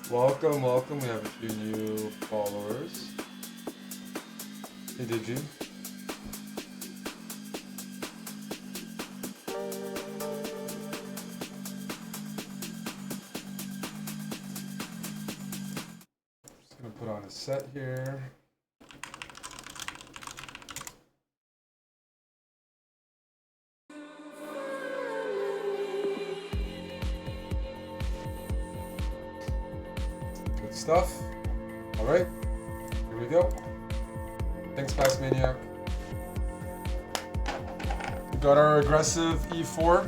Welcome, welcome. We have a few new followers. Hey, Digi. Just gonna put on a set here. Good stuff. All right, here we go. Thanks, Pass Maniac. We got our aggressive E4.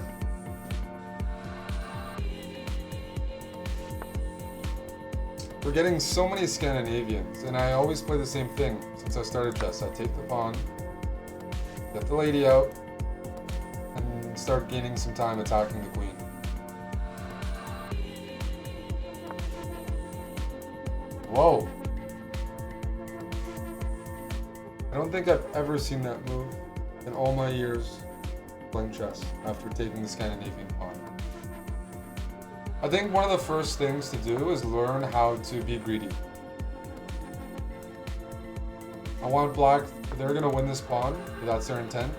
We're getting so many Scandinavians, and I always play the same thing since I started chess. I take the pawn, get the lady out, and start gaining some time attacking the queen. Whoa. I don't think I've ever seen that move in all my years playing chess after taking the Scandinavian pawn. I think one of the first things to do is learn how to be greedy. I want black, they're going to win this pawn, if that's their intent.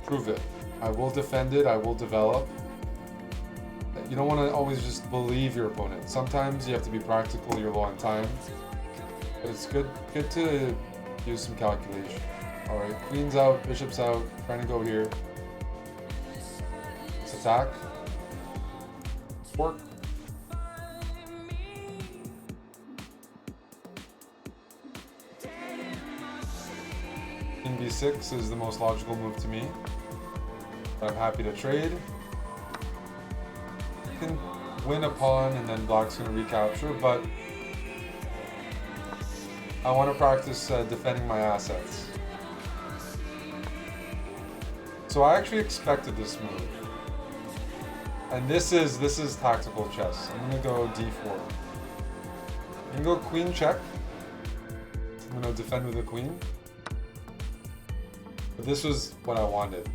Prove it. I will defend it, I will develop. You don't want to always just believe your opponent. Sometimes you have to be practical, you're low on time. But it's good to use some calculation. Alright, queen's out, bishop's out, trying to go here. Let's attack. Work. King b6 is the most logical move to me. But I'm happy to trade. You can win a pawn and then black's going to recapture, but I want to practice defending my assets. So I actually expected this move. And this is tactical chess. I'm going to go d4. I'm going to go queen check. I'm going to defend with the queen. But this was what I wanted.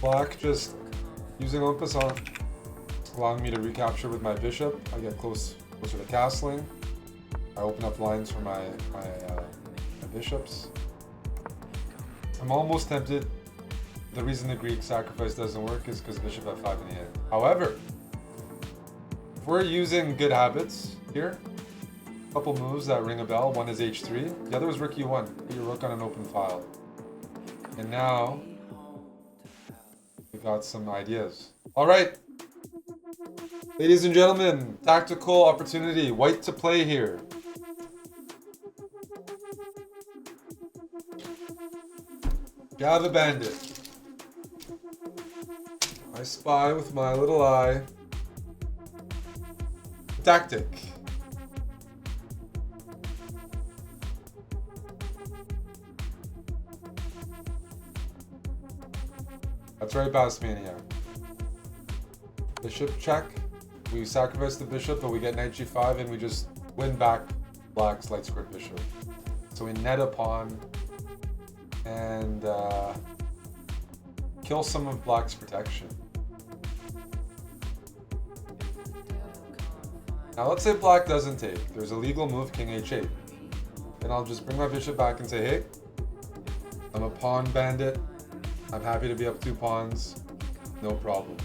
Black just using en passant, allowing me to recapture with my bishop. I get closer to castling. I open up lines for my bishops. I'm almost tempted. The reason the Greek sacrifice doesn't work is because bishop f5 in the end. However, if we're using good habits here, a couple moves that ring a bell. One is h3, the other is rook e1. Put your rook on an open file. And now we got some ideas. All right, ladies and gentlemen, tactical opportunity. White to play here. Gather bandit. I spy with my little eye. Tactic. That's right, Bass Maniac. Bishop check. We sacrifice the bishop, but we get knight g5 and we just win back black's light squared bishop. So we net a pawn and kill some of black's protection. Now let's say black doesn't take. There's a legal move, king h8. Then I'll just bring my bishop back and say, hey, I'm a pawn bandit. I'm happy to be up 2 pawns. No problem.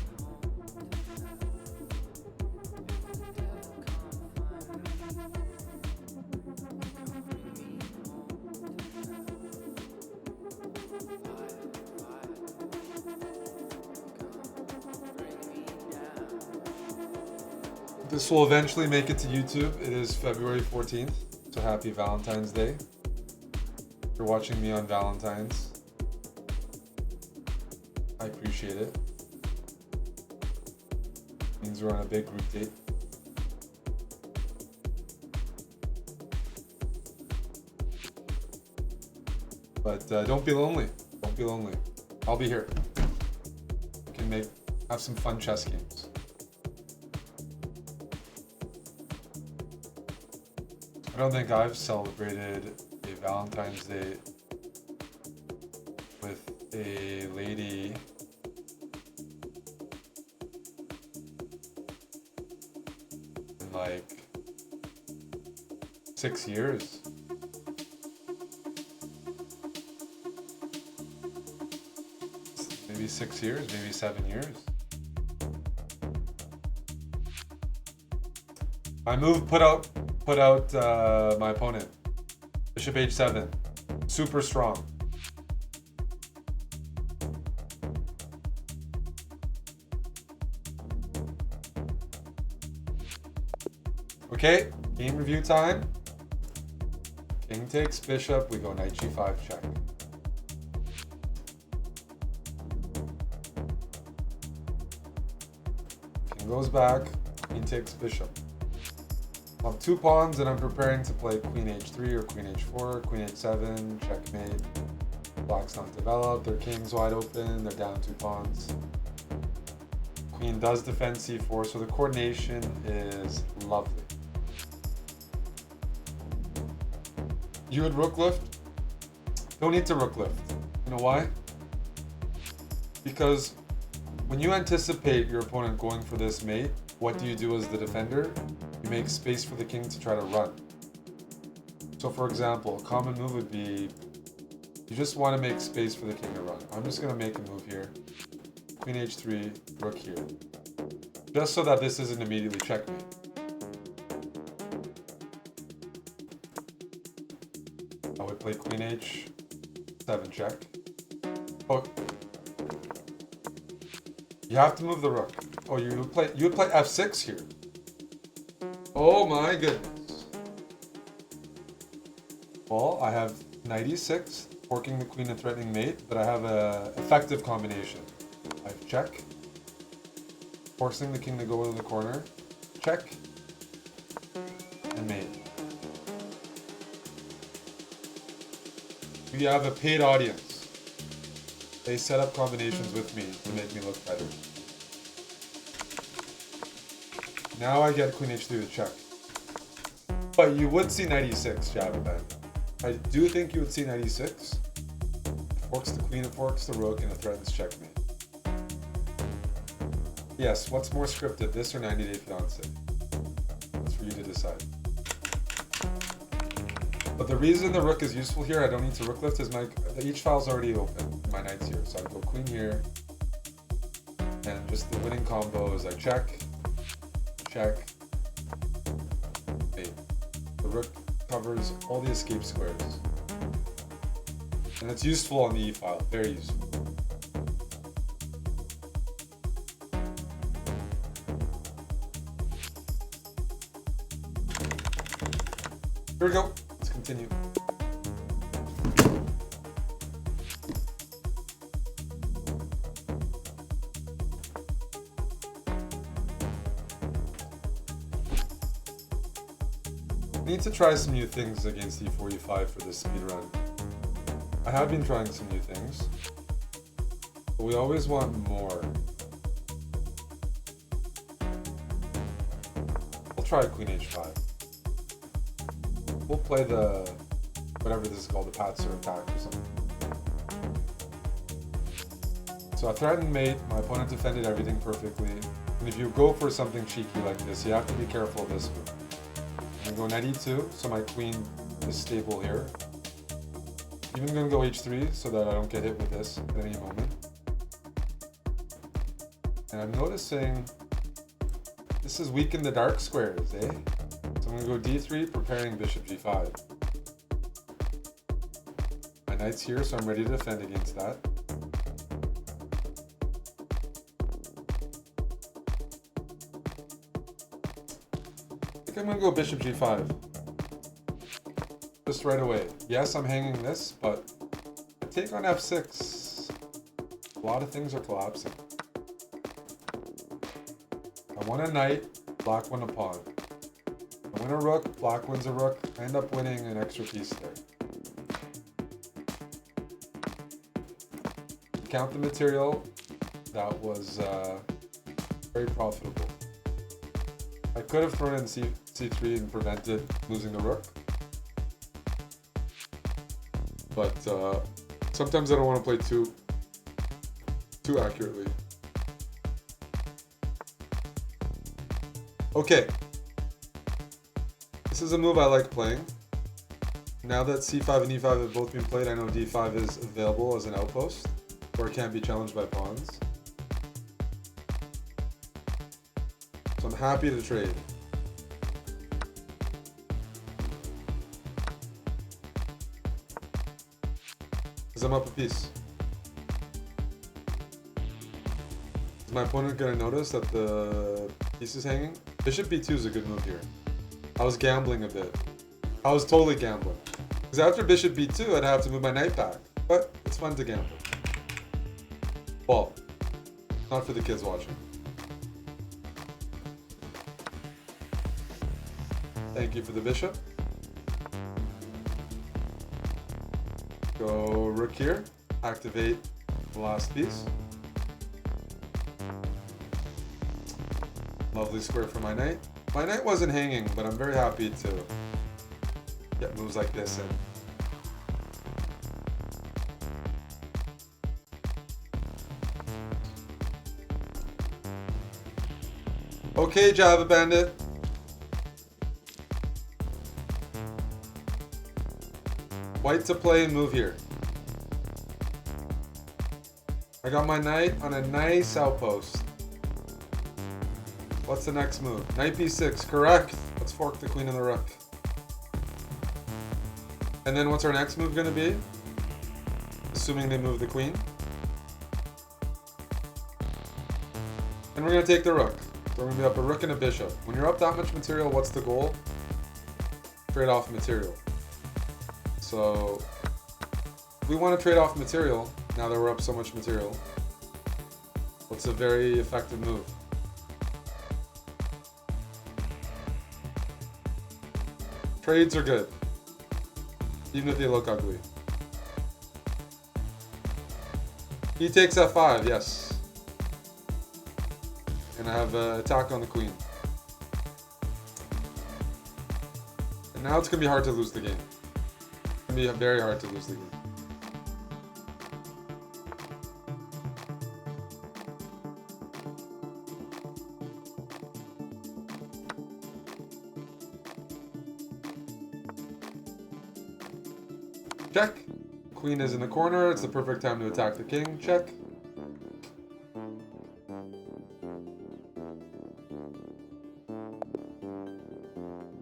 This will eventually make it to YouTube. It is February 14th, so happy Valentine's Day. If you're watching me on Valentine's, I appreciate it. Means we're on a big group date. But don't be lonely. Don't be lonely. I'll be here. We can have some fun chess games. I don't think I've celebrated a Valentine's Day with a lady in like 6 years. Maybe 6 years, maybe 7 years. My move put out my opponent. Bishop h7. Super strong. Okay, game review time. King takes bishop, we go knight g5 check. King goes back, queen takes bishop. I have 2 pawns and I'm preparing to play queen h3 or queen h4, queen h7, checkmate. Black's not developed, their king's wide open, they're down 2 pawns. Queen does defend c4, so the coordination is lovely. You would rook lift? Don't need to rook lift. You know why? Because when you anticipate your opponent going for this mate, what do you do as the defender? You make space for the king to try to run. So for example, a common move would be, you just want to make space for the king to run. I'm just going to make a move here. Queen h3, rook here. Just so that this isn't immediately checkmate. I would play queen h7 check. Oh, you have to move the rook. Oh, you would play f6 here. Oh my goodness. Well, I have knight e6, forking the queen and threatening mate, but I have a effective combination. I have check, forcing the king to go into the corner, check, and mate. You have a paid audience. They set up combinations with me to make me look better. Now I get queen h3 to check. But you would see knight e6, Javaban. I do think you would see knight e6. It forks the queen, it forks the rook, and it threatens checkmate. Yes, what's more scripted, this or 90 Day Fiancé? That's for you to decide. But the reason the rook is useful here, I don't need to rook lift, is the h-file's already open. My knight's here, so I go queen here. And just the winning combo is I check, check, mate. The rook covers all the escape squares. And it's useful on the e-file, very useful. Here we go. Let's continue. Need to try some new things against e4, e5 for this speed run. I have been trying some new things, but we always want more. We'll try queen h5. We'll play the, whatever this is called, the Patzer attack or something. So I threatened mate, my opponent defended everything perfectly. And if you go for something cheeky like this, you have to be careful of this move. I'm going to go knight e2, so my queen is stable here. Even going to go h3, so that I don't get hit with this at any moment. And I'm noticing this is weak in the dark squares, eh? So I'm going to go d3, preparing bishop g5. My knight's here, so I'm ready to defend against that. I think I'm going to go bishop g5. Just right away. Yes, I'm hanging this, but I take on f6. A lot of things are collapsing. I won a knight, black won a pawn. I win a rook, black wins a rook. I end up winning an extra piece there. Count the material. That was very profitable. I could have thrown in c3 and prevented losing the rook. But sometimes I don't want to play too accurately. Okay. This is a move I like playing. Now that c5 and e5 have both been played, I know d5 is available as an outpost, where it can't be challenged by pawns. So I'm happy to trade. Because I'm up a piece. Is my opponent going to notice that the piece is hanging? Bishop b2 is a good move here. I was gambling a bit. I was totally gambling. Because after bishop b2, I'd have to move my knight back. But it's fun to gamble. Well, not for the kids watching. Thank you for the bishop. Go rook here. Activate the last piece. Lovely square for my knight. My knight wasn't hanging, but I'm very happy to get moves like this in. Okay, Java Bandit. White to play and move here. I got my knight on a nice outpost. What's the next move? Knight b6, correct. Let's fork the queen and the rook. And then what's our next move gonna be? Assuming they move the queen. And we're gonna take the rook. So we're gonna be up a rook and a bishop. When you're up that much material, what's the goal? Trade off material. So we want to trade off material now that we're up so much material. What's a very effective move? Trades are good, even if they look ugly. He takes f5, yes. And I have an attack on the queen. And now it's going to be hard to lose the game. It's going to be very hard to lose the game. Check. Queen is in the corner. It's the perfect time to attack the king. Check.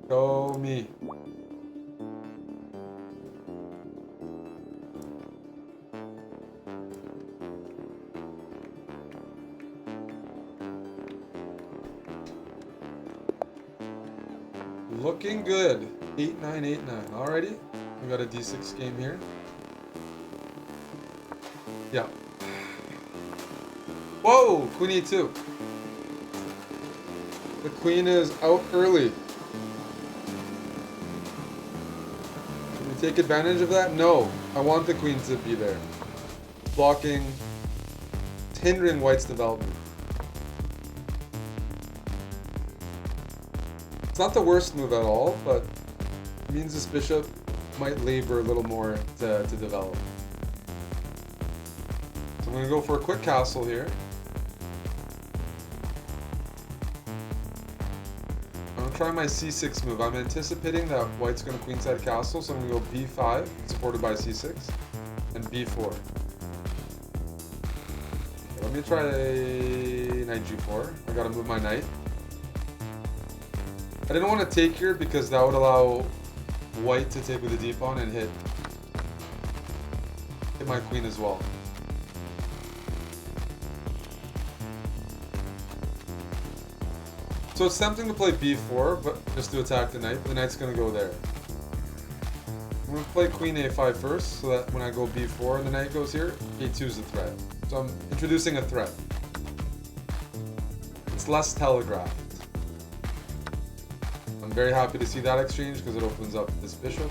Go me. Looking good. 8-9, 8-9. Alrighty. We got a d6 game here. Yeah. Whoa! Queen e2. The queen is out early. Can we take advantage of that? No. I want the queen to be there. Blocking. It's hindering white's development. It's not the worst move at all, but it means this bishop might labor a little more to develop. So I'm going to go for a quick castle here. I'm going to try my c6 move. I'm anticipating that white's going to queenside castle, so I'm going to go b5, supported by c6, and b4. Okay, let me try knight g4. I got to move my knight. I didn't want to take here because that would allow white to take with the d pawn and hit my queen as well. So it's tempting to play b4, but just to attack the knight, but the knight's going to go there. I'm going to play queen a5 first, so that when I go b4 and the knight goes here, a2 is the threat. So I'm introducing a threat. It's less telegraphed. I'm very happy to see that exchange because it opens up this bishop.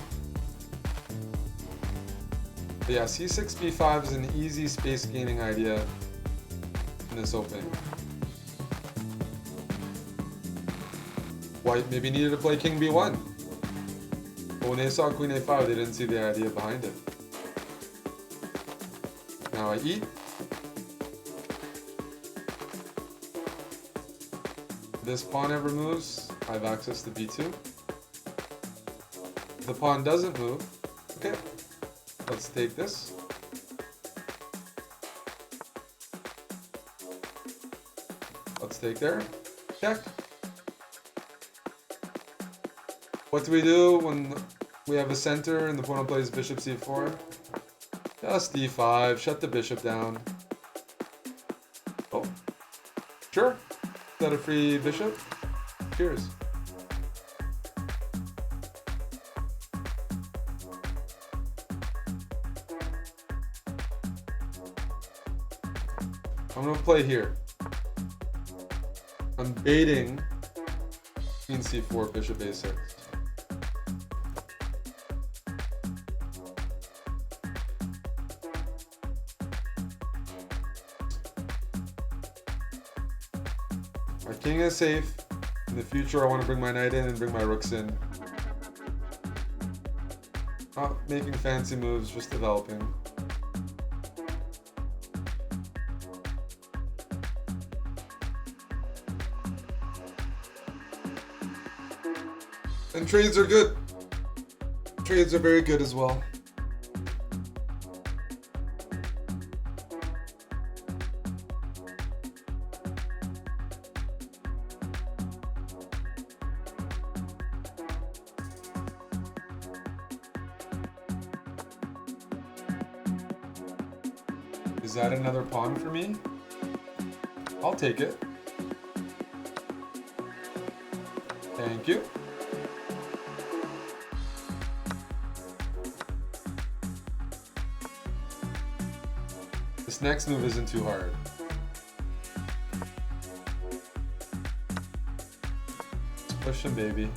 But yeah, c6, b5 is an easy space gaining idea in this opening. White maybe needed to play king b1. But when they saw queen a5, they didn't see the idea behind it. Now I eat. If this pawn ever moves, I have access to b2. The pawn doesn't move. Okay, let's take this. Let's take there. Check. What do we do when we have a center and the opponent plays bishop c4? Just d5, shut the bishop down. Oh, sure. Is that a free bishop? Cheers. I'm gonna play here. I'm baiting queen c4, bishop a6. My king is safe. In the future, I want to bring my knight in and bring my rooks in. Not making fancy moves, just developing. And trades are good. Trades are very good as well. Is that another pawn for me? I'll take it. Thank you. This next move isn't too hard. Let's push him, baby.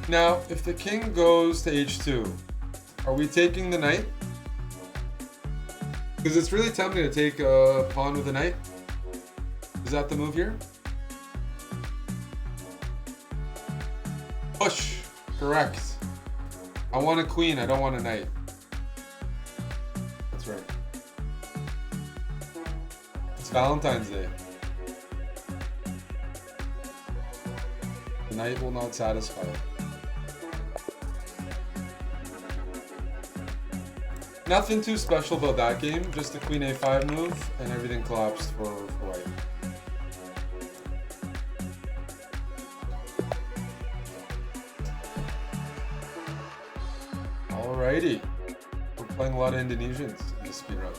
Now, if the king goes to h2, are we taking the knight? Because it's really tempting to take a pawn with a knight. Is that the move here? Push. Correct. I want a queen, I don't want a knight. That's right. It's Valentine's Day. The knight will not satisfy. Nothing too special about that game, just the queen a5 move, and everything collapsed for white. Alrighty. We're playing a lot of Indonesians in this speedrun.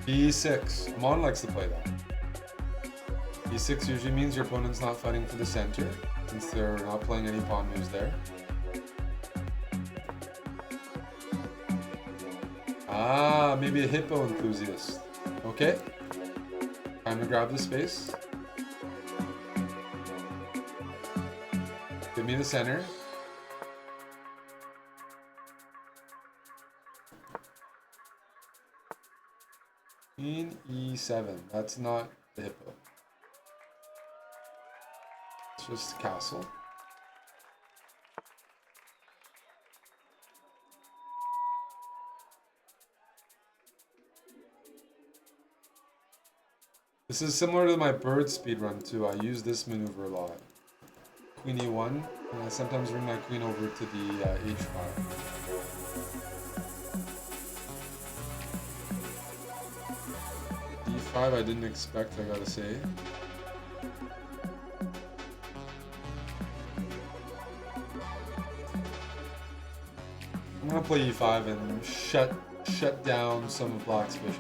B6. Amon likes to play that. B6 usually means your opponent's not fighting for the center, since they're not playing any pawn moves there. Ah, maybe a hippo enthusiast. Okay. Time to grab the space. Give me the center. Queen e7. That's not the hippo. It's just castle. This is similar to my bird speedrun too. I use this maneuver a lot. Queen e1, and I sometimes bring my queen over to the h5. d5 I didn't expect, I gotta say. I'm gonna play e5 and shut down some of Black's bishops.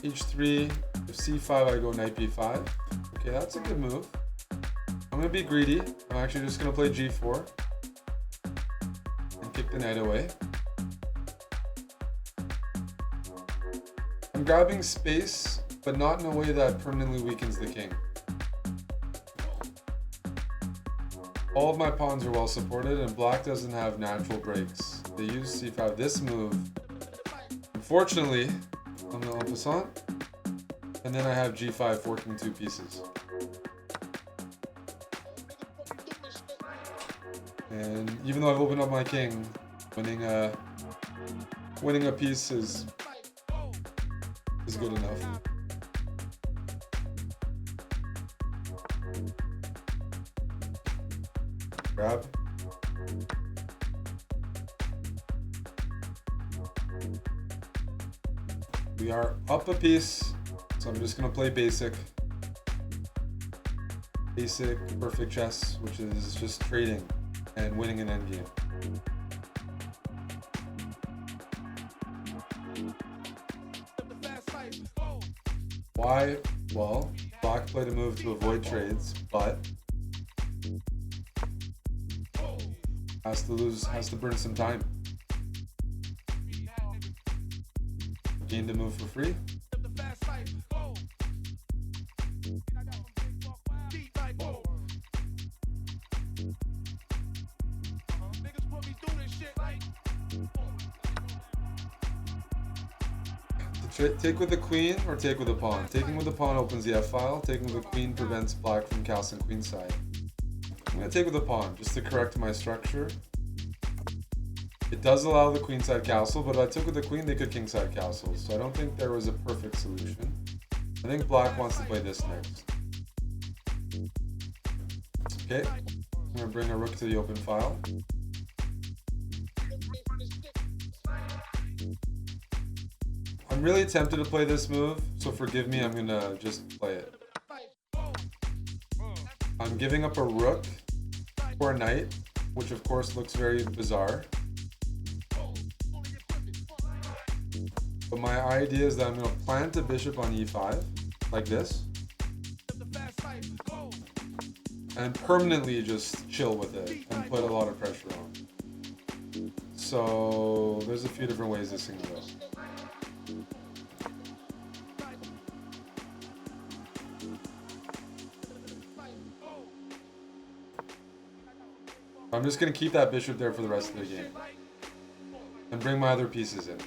h3, if c5 I go knight b5. Okay, that's a good move. I'm gonna be greedy. I'm actually just gonna play g4 and kick the knight away. I'm grabbing space, but not in a way that permanently weakens the king. All of my pawns are well supported, and Black doesn't have natural breaks. They use c5. This move, unfortunately, on the en passant, and then I have g5 forking two pieces. And even though I've opened up my king, winning a piece is good enough. Grab. We are up a piece, so I'm just gonna play basic. Basic perfect chess, which is just trading and winning an endgame. Why? Well, black played a move to avoid trades, but has to burn some time. Gained a move for free. Take with the queen or take with the pawn. Taking with the pawn opens the f-file. Taking with the queen prevents black from castling queenside. I'm going to take with the pawn just to correct my structure. It does allow the queenside castle, but if I took with the queen, they could kingside castle. So I don't think there was a perfect solution. I think black wants to play this next. Okay, I'm going to bring a rook to the open file. I'm really tempted to play this move, so forgive me, I'm going to just play it. I'm giving up a rook for a knight, which of course looks very bizarre. But my idea is that I'm going to plant a bishop on e5, like this. And permanently just chill with it and put a lot of pressure on. So there's a few different ways this can go. I'm just going to keep that bishop there for the rest of the game. And bring my other pieces in.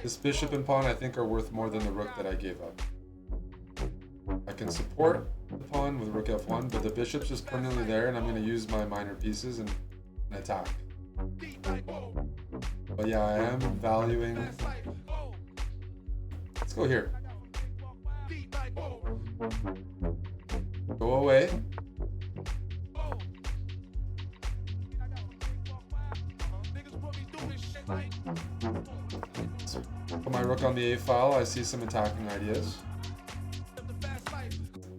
This bishop and pawn I think are worth more than the rook that I gave up. I can support the pawn with rook f1, but the bishop's just permanently there and I'm going to use my minor pieces and attack. But yeah, I am valuing... Let's go here. Go away. Put my rook on the a-file. I see some attacking ideas.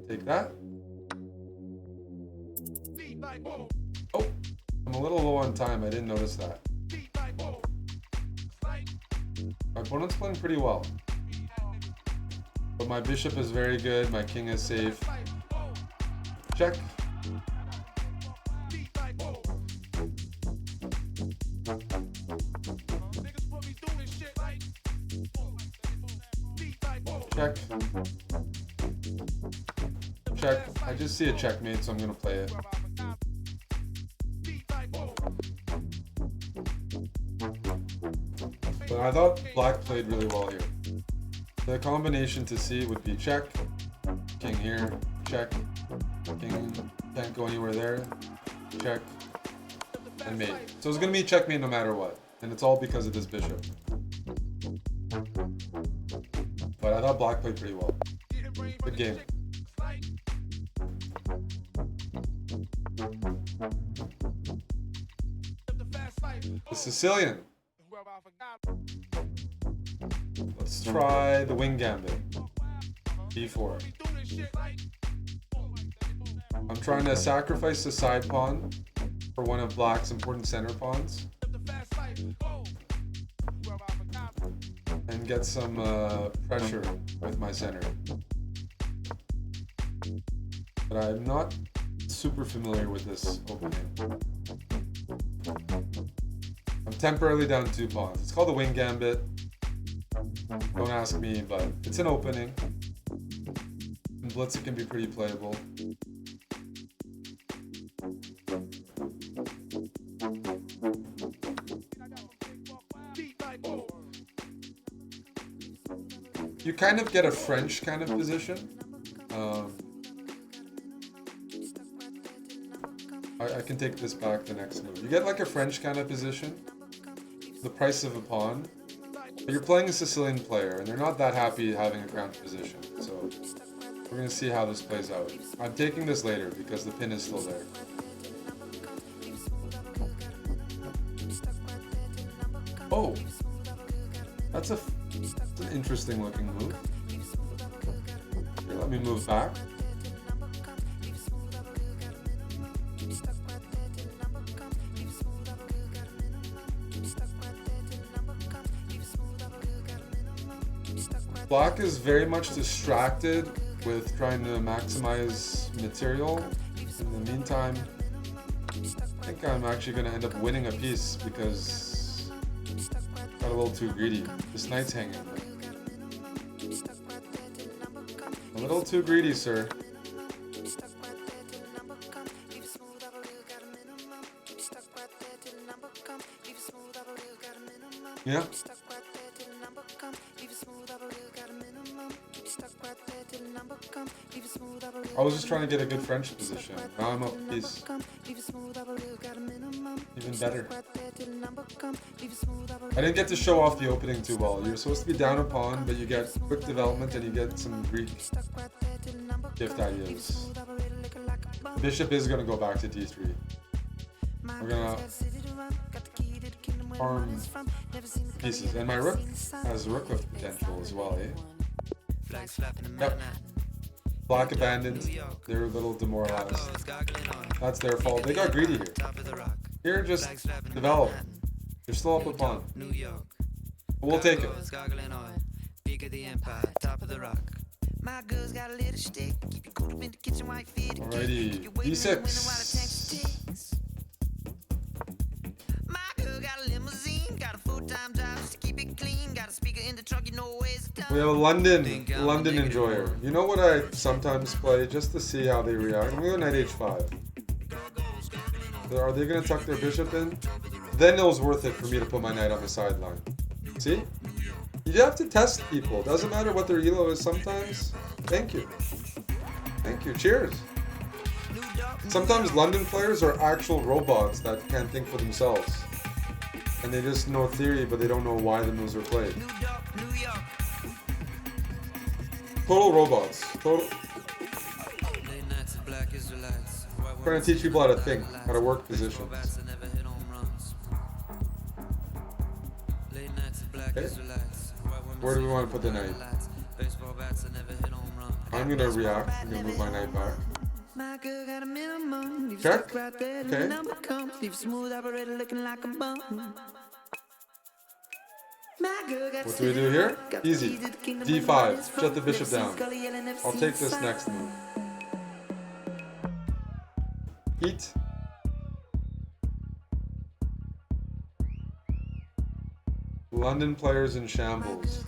Take that. Oh, I'm a little low on time. I didn't notice that. My opponent's playing pretty well. But my bishop is very good. My king is safe. Check. Check. Check. I just see a checkmate, so I'm going to play it. But I thought black played really well here. The combination to see would be check, king here, check, king can't go anywhere there, check, and mate. So it's going to be checkmate no matter what. And it's all because of this bishop. But I thought black played pretty well. Good game. The Sicilian. Let's try the wing gambit. b4. I'm trying to sacrifice the side pawn for one of black's important center pawns. And get some pressure with my center. But I'm not super familiar with this opening. I'm temporarily down 2 pawns. It's called the wing gambit. Don't ask me, but it's an opening. In blitz it can be pretty playable. You kind of get a French kind of position. I can take this back the next move. You get like a French kind of position. The price of a pawn. But you're playing a Sicilian player, and they're not that happy having a crouch position. So we're going to see how this plays out. I'm taking this later because the pin is still there. Oh! That's an interesting looking move. Here, let me move back. Black is very much distracted with trying to maximize material. In the meantime, I think I'm actually going to end up winning a piece because I got a little too greedy. This knight's hanging. A little too greedy, sir. Yeah. I was just trying to get a good French position. Now I'm up a piece. Even better. I didn't get to show off the opening too well. You're supposed to be down a pawn, but you get quick development and you get some Greek gift ideas. The bishop is going to go back to d3. We're going to farm pieces. And my rook has rook lift potential as well, eh? Yep. Black abandoned. They're a little demoralized. That's their fault. They got greedy here. Here, just develop. They're still up a pawn. But we'll take it. Alrighty. d6. We have a London enjoyer. You know what I sometimes play just to see how they react? I'm gonna go knight h5. Are they gonna tuck their bishop in? Then it was worth it for me to put my knight on the sideline. See? You have to test people. Doesn't matter what their elo is sometimes. Thank you. Thank you. Cheers. Sometimes London players are actual robots that can't think for themselves. And they just know theory, but they don't know why the moves are played. Total robots. Total. Trying to teach people how to think, how to work positions. Okay. Where do we want to put the knight? I'm going to react. I'm going to move my knight back. Check. Okay. What do we do here? Easy. d5. Shut the bishop down. I'll take this next move. Heat. London players in shambles.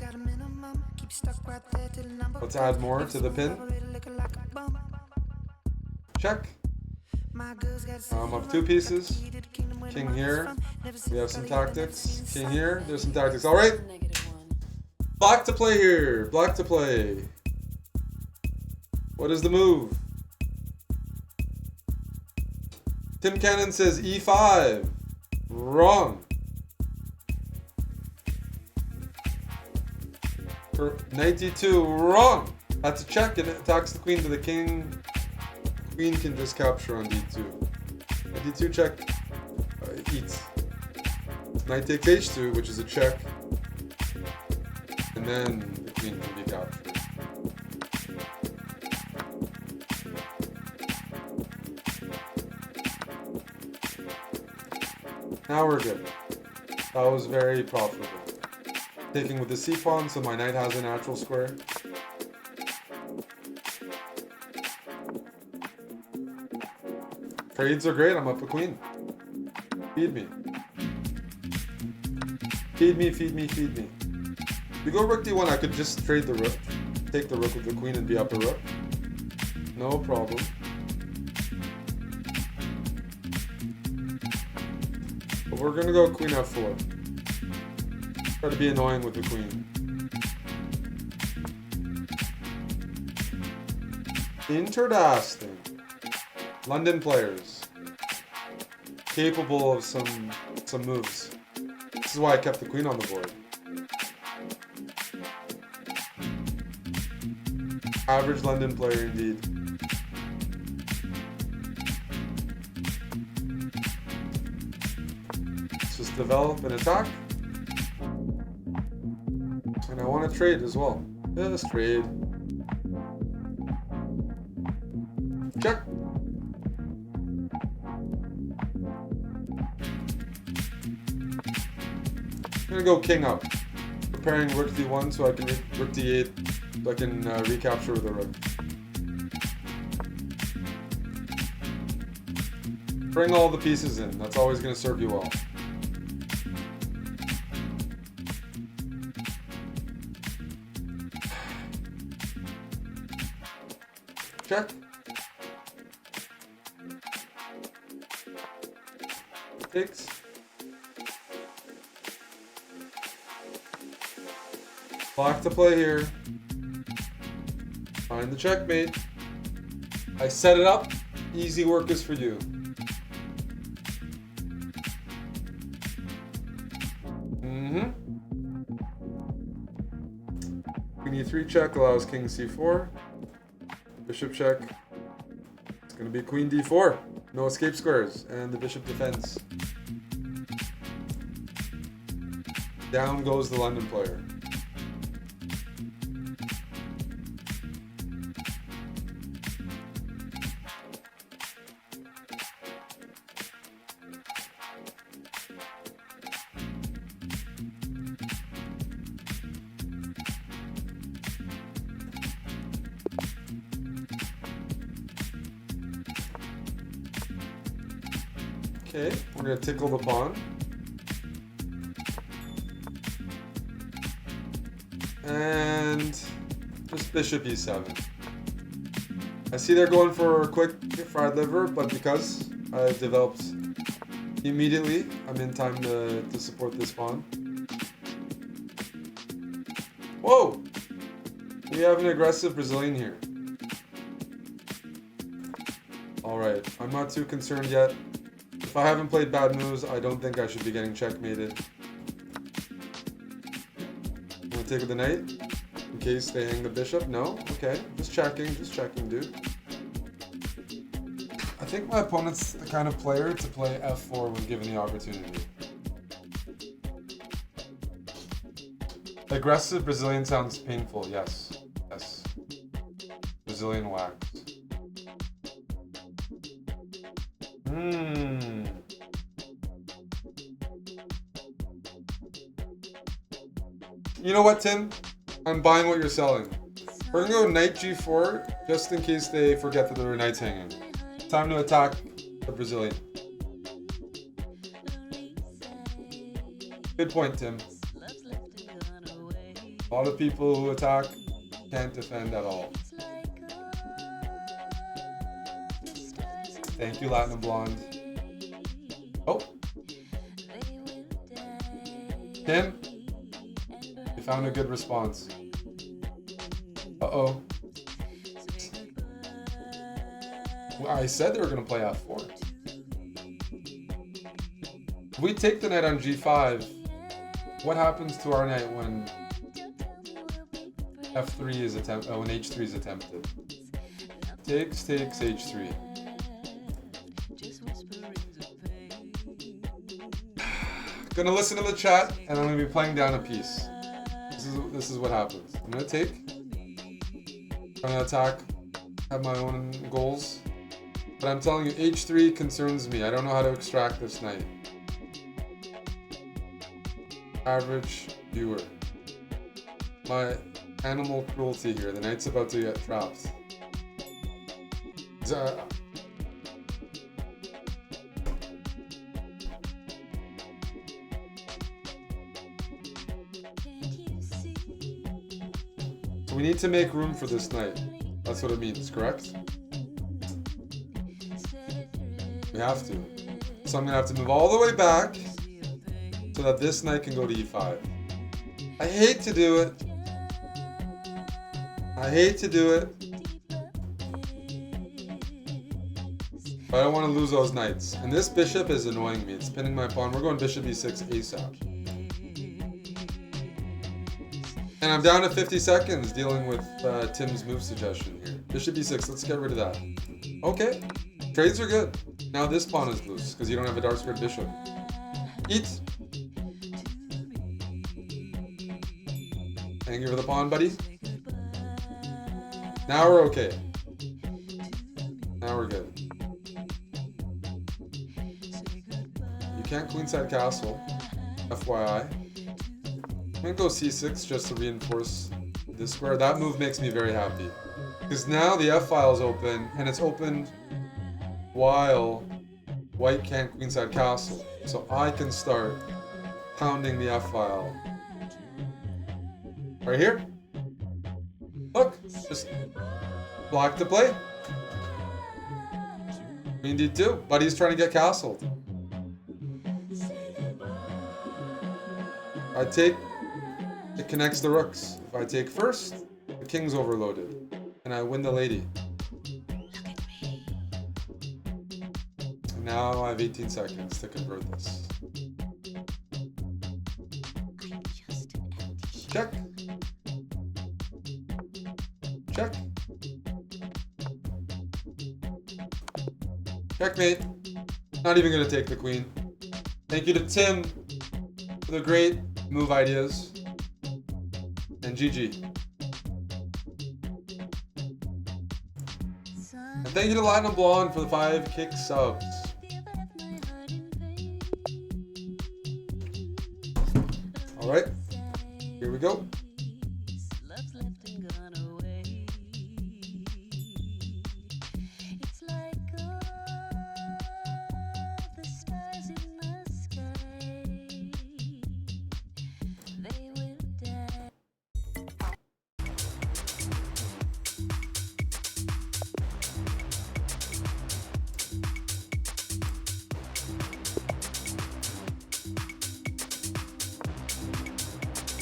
Let's add more to the pin. Check. I'm up 2 pieces. King here. We have some tactics. King here. There's some tactics. All right. Black to play here. Black to play. What is the move? Tim Cannon says e5. Wrong. For knight d2. Wrong. That's a check and it attacks the queen to the king. Queen can just capture on d2. d2 check eats. Knight takes h2, which is a check. And then the queen can be captured. Now we're good. That was very profitable. Taking with the c-pawn, so my knight has a natural square. Trades are great, I'm up a queen. Feed me. Feed me, feed me, feed me. If we go rook d1, I could just trade the rook. Take the rook with the queen and be up a rook. No problem. But we're gonna go queen f4. Try to be annoying with the queen. Interesting. London players. capable of some moves. This is why I kept the queen on the board. Average London player indeed. Let's just develop and attack. And I want to trade as well. Just trade. Check. I'm gonna go king up. Preparing rook d1 so I can rook d8 so I can recapture with a rook. Bring all the pieces in. That's always gonna serve you well. Check. Takes. Black to play here. Find the checkmate. I set it up. Easy work is for you. Queen e3 check allows king c4. Bishop check. It's going to be queen d4. No escape squares. And the bishop defends. Down goes the London player. Okay, we're going to tickle the pawn. And just bishop e7. I see they're going for a quick fried liver, but because I've developed immediately, I'm in time to support this pawn. Whoa! We have an aggressive Brazilian here. Alright, I'm not too concerned yet. If I haven't played bad moves, I don't think I should be getting checkmated. I'm gonna take with the knight, in case they hang the bishop. No? Okay, just checking, dude. I think my opponent's the kind of player to play f4 when given the opportunity. Aggressive Brazilian sounds painful, yes. Yes. Brazilian wax. You know what, Tim? I'm buying what you're selling. We're gonna go knight g4 just in case they forget that there were knights hanging. Time to attack the Brazilian. Good point, Tim. A lot of people who attack can't defend at all. Thank you, Latin Blonde. Oh. Tim, you found a good response. Uh-oh. Well, I said they were going to play f4. If we take the knight on g5, what happens to our knight when f3 is when h3 is attempted? Takes, h3. Gonna listen to the chat, and I'm gonna be playing down a piece. This is what happens. I'm gonna take. I'm gonna attack. Have my own goals, but I'm telling you, h3 concerns me. I don't know how to extract this knight. Average viewer. My animal cruelty here. The knight's about to get trapped. So we need to make room for this knight. That's what it means, correct? We have to. So I'm gonna have to move all the way back so that this knight can go to e5. I hate to do it. I don't want to lose those knights. And this bishop is annoying me. It's pinning my pawn. We're going bishop e6 ASAP. And I'm down to 50 seconds dealing with Tim's move suggestion here. Bishop e6, let's get rid of that. Okay, trades are good. Now this pawn is loose because you don't have a dark squared bishop. Eat. Thank you for the pawn, buddy. Now we're okay. Now we're good. You can't queenside castle, FYI. I'm gonna go c6 just to reinforce this square. That move makes me very happy. Because now the f file is open, and it's opened while white can't queenside castle. So I can start pounding the f file. Right here. Look, just block to play. Queen d2. Buddy's trying to get castled. I take, it connects the rooks. If I take first, the king's overloaded, and I win the lady. And now I have 18 seconds to convert this. Check. Check. Checkmate. Not even gonna take the queen. Thank you to Tim for the great move ideas. And GG. And thank you to Latin Blonde for the 5 kick subs. Alright. Here we go.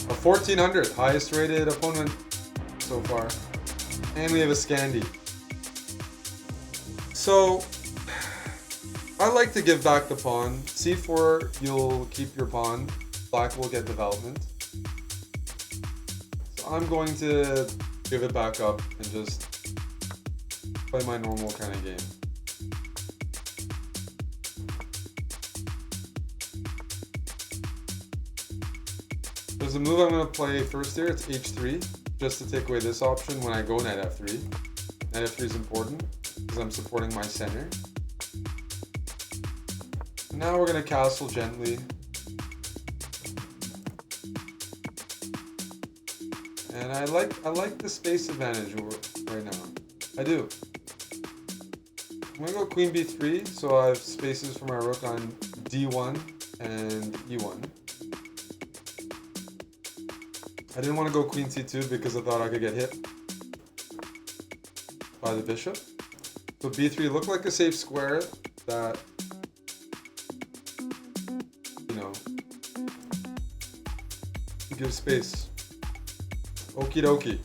A 1400, highest rated opponent so far. And we have a Scandi. So, I like to give back the pawn. C4, you'll keep your pawn. Black will get development. So I'm going to give it back up and just play my normal kind of game. There's a move I'm going to play first here. It's h3, just to take away this option when I go knight f3. Knight f3 is important because I'm supporting my center. Now we're going to castle gently. And I like the space advantage right now. I do. I'm going to go queen b3, so I have spaces for my rook on d1 and e1. I didn't want to go queen c2 because I thought I could get hit by the bishop. So b3 looked like a safe square that, you know, gives space. Okie dokie.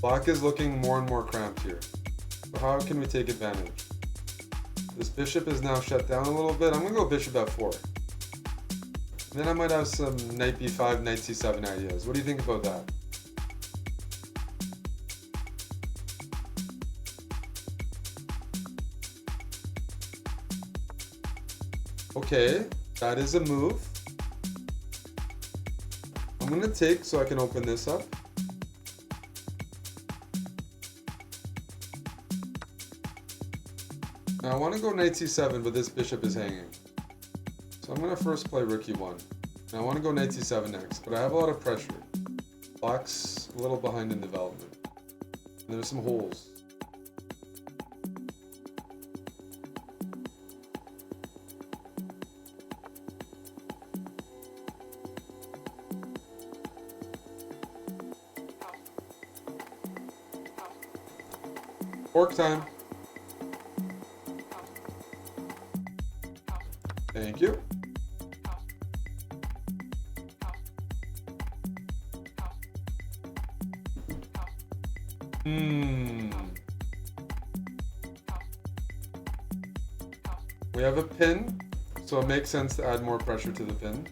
Black is looking more and more cramped here. So how can we take advantage? This bishop is now shut down a little bit. I'm going to go bishop f4. And then I might have some knight b5, knight c7 ideas. What do you think about that? Okay, that is a move. I'm going to take so I can open this up. Now I want to go knight c7, but this bishop is hanging. So I'm going to first play rook e1. Now I want to go knight c7 next, but I have a lot of pressure. Black's a little behind in development. And there's some holes. Fork time. Thank you. We have a pin, so it makes sense to add more pressure to the pin.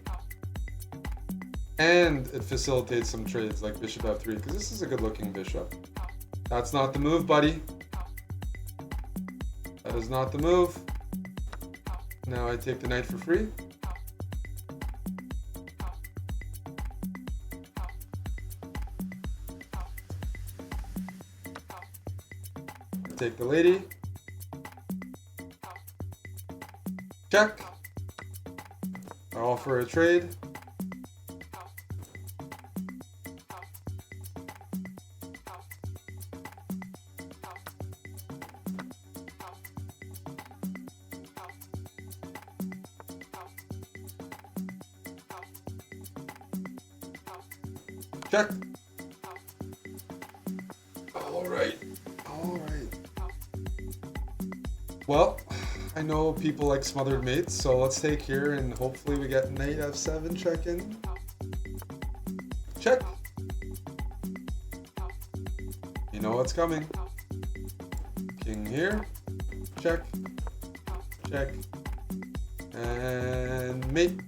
And it facilitates some trades like bishop f3, because this is a good looking bishop. That's not the move, buddy. That is not the move. Now I take the knight for free. I take the lady. Check. I offer a trade. Check. All right. Well, I know people like smothered mates, so let's take here and hopefully we get knight f7 check in. Check. You know what's coming. King here. Check. Check. And mate.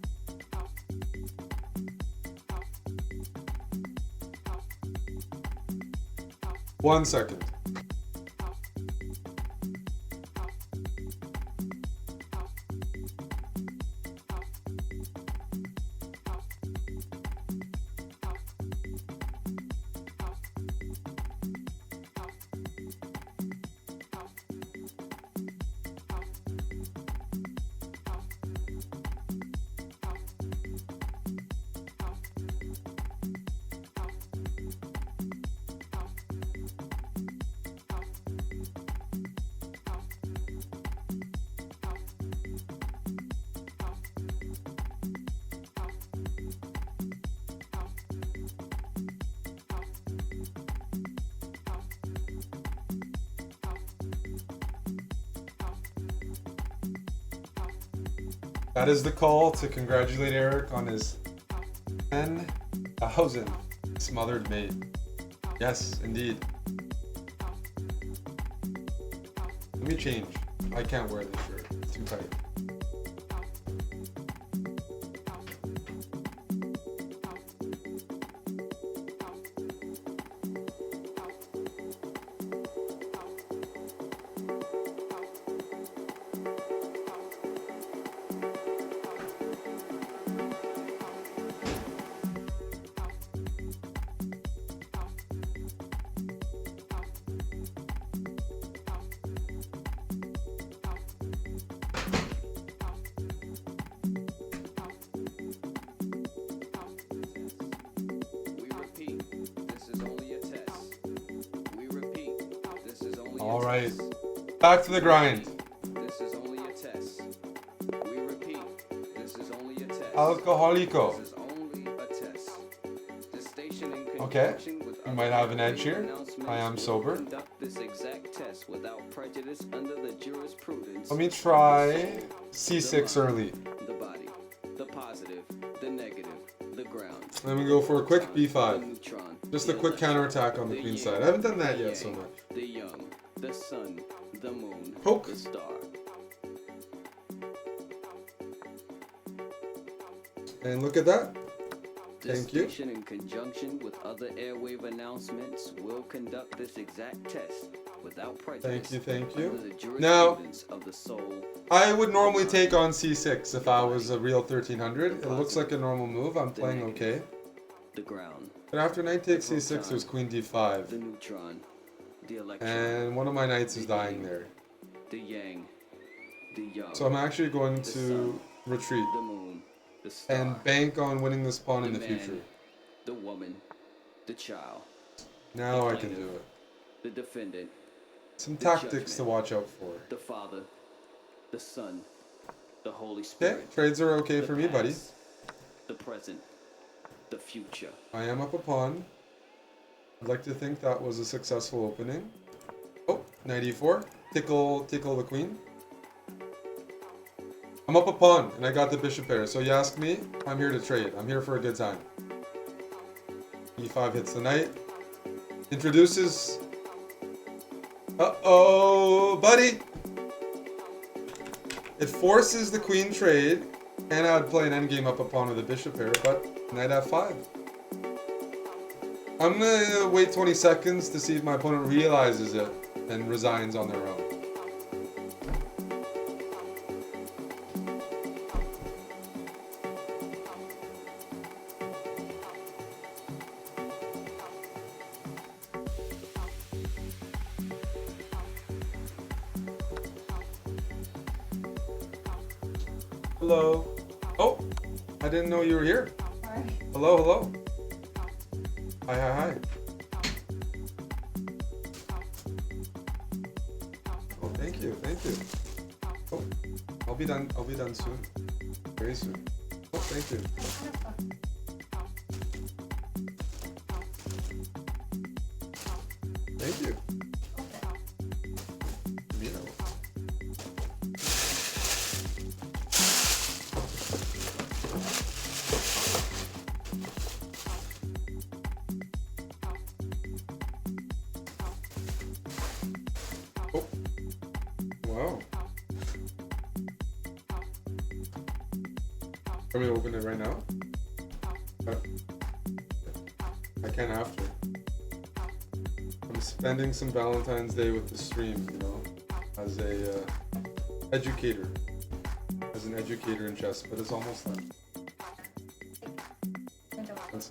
One second. That is the call to congratulate Eric on his 10,000 smothered mate. Yes, indeed. Let me change. I can't wear this shirt. It's too tight. All right, back to the grind. This is only a test. We repeat, this is only a test. Alcoholico. This is only a test. The station in Okay, conjunction with you might have an other edge here. announcements I am will sober. Conduct this exact test without prejudice under the jurisprudence. Let me of the try soul, C6 the mind, early. The body, the positive, the negative, the ground. Let me go for a quick The B5. neutron, Just the a quick electron, counterattack on the queen yin, side. I haven't done that the yet so yang, much. The young, the sun, the moon, Poke. the star. And look at that. This Thank you. station, in conjunction with other airwave announcements, will conduct this exact test without prejudice. Thank you. Under the Now, jurisprudence of the soul. I would normally take on C6 if I was a real 1300. It looks like a normal move. I'm playing okay. The ground. But after knight takes C6, there's queen The D5. neutron. The electron. And one of my knights is dying there. The yang. The young. So I'm actually going the to sun, retreat The moon. The star. and bank on winning this pawn in the man, future. The woman. The child. Now I can do it. The defendant. Some The tactics to judgment. watch out for. The Father. The Son. The Holy Okay, Spirit. trades are okay The for me, buddy. past, The present. The future. I am up a pawn. I'd like to think that was a successful opening. Oh, knight e4. Tickle the queen. I'm up a pawn, and I got the bishop pair. So you ask me, I'm here to trade. I'm here for a good time. e5 hits the knight. Introduces... Uh-oh, buddy! It forces the queen trade, and I would play an endgame up a pawn with a bishop here, but knight f5. I'm gonna wait 20 seconds to see if my opponent realizes it and resigns on their own. Hello. Oh, I didn't know you were here. Hi. Hello, hello. Hi, hi, hi. Oh, thank you, thank you. Oh, I'll be done soon. Very soon. Oh, thank you. Thank you. Mira. Oh. Wow. Can we open it right now? I can after. I'm spending some Valentine's Day with the stream, you know, as a educator, as an educator in chess, but it's almost done. That's-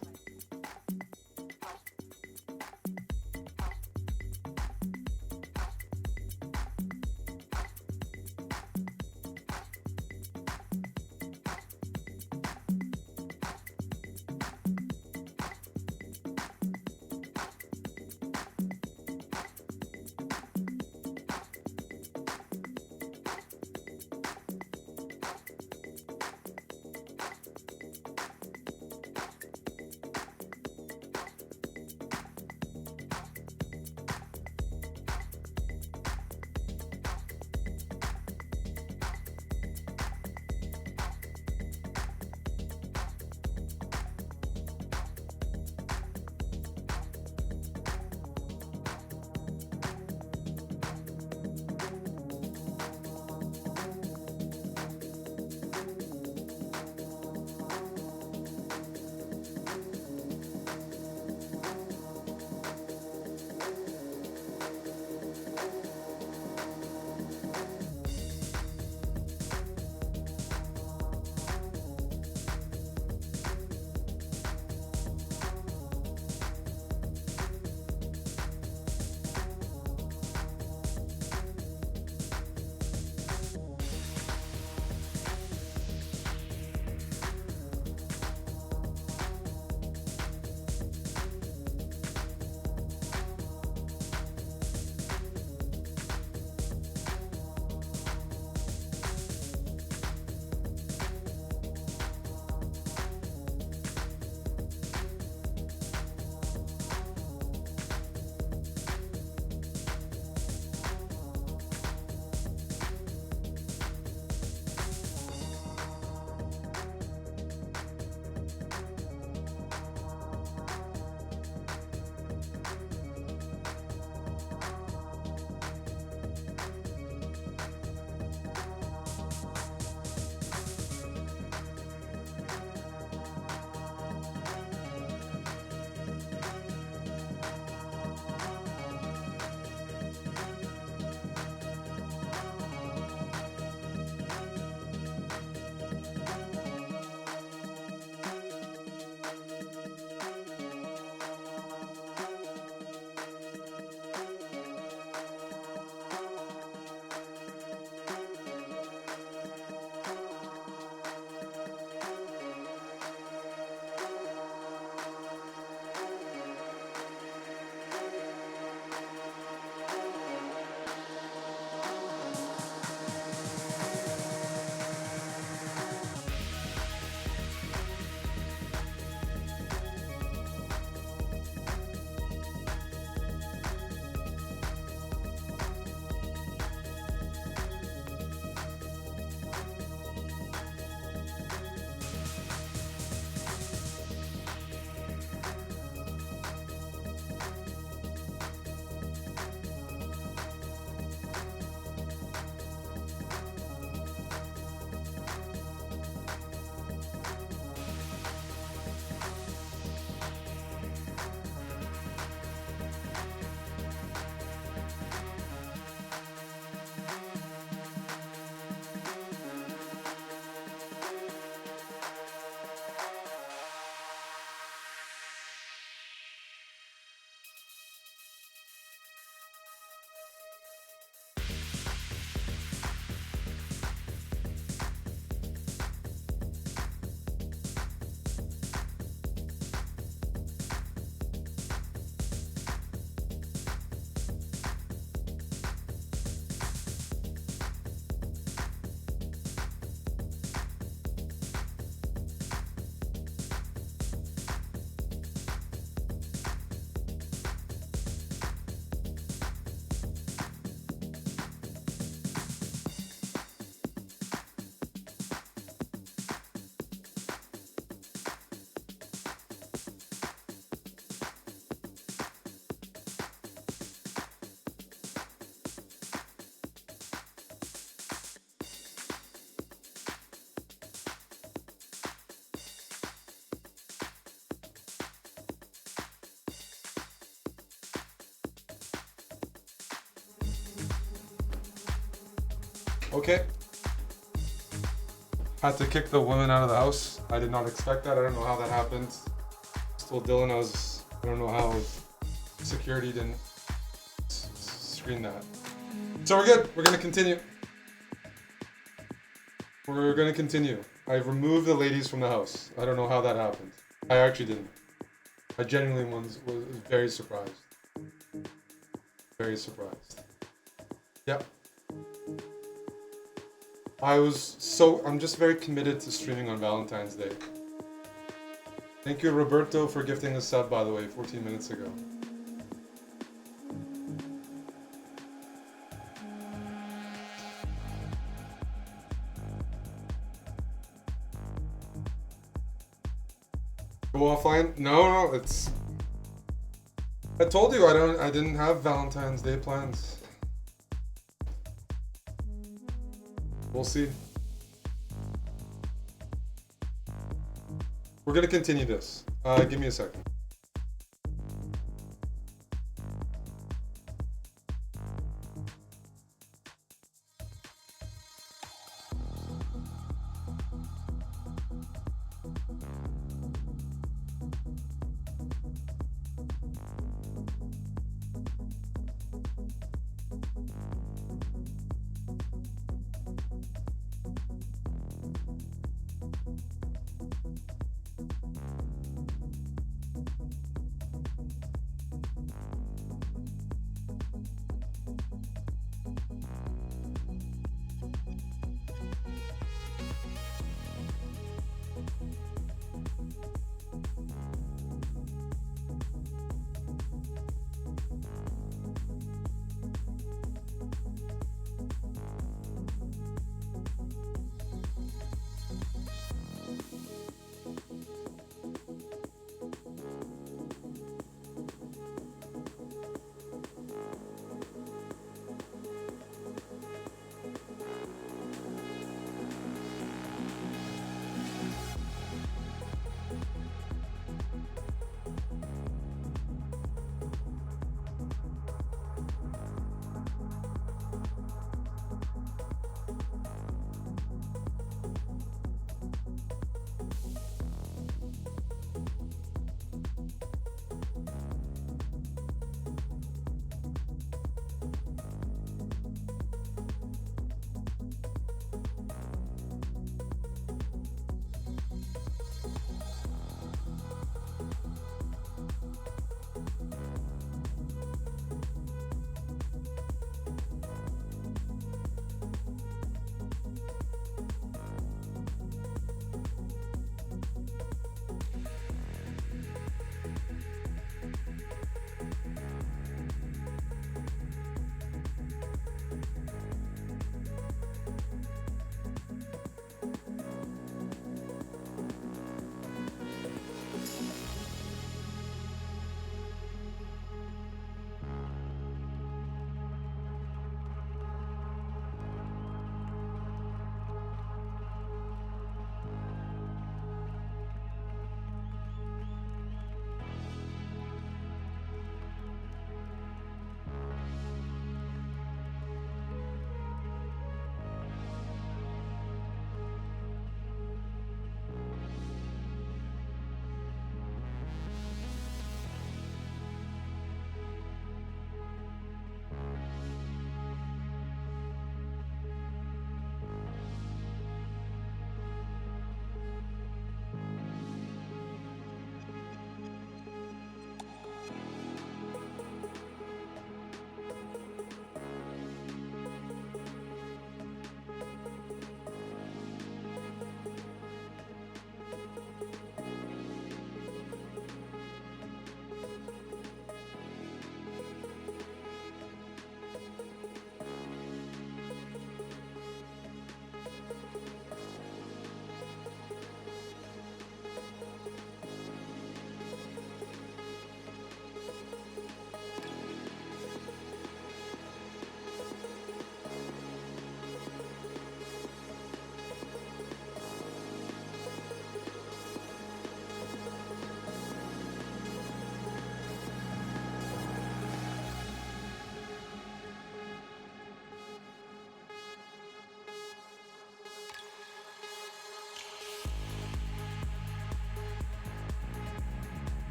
Okay. Had to kick the woman out of the house. I did not expect that. I don't know how that happened. Told Dylan I don't know how security didn't screen that. So we're good. We're gonna continue. We're gonna continue. I've removed the ladies from the house. I don't know how that happened. I actually didn't. I genuinely was very surprised. Very surprised. Yep. I'm just very committed to streaming on Valentine's Day. Thank you, Roberto, for gifting a sub, by the way, 14 minutes ago. Go offline? No, it's... I told you I didn't have Valentine's Day plans. We'll see. We're gonna continue this. Give me a second.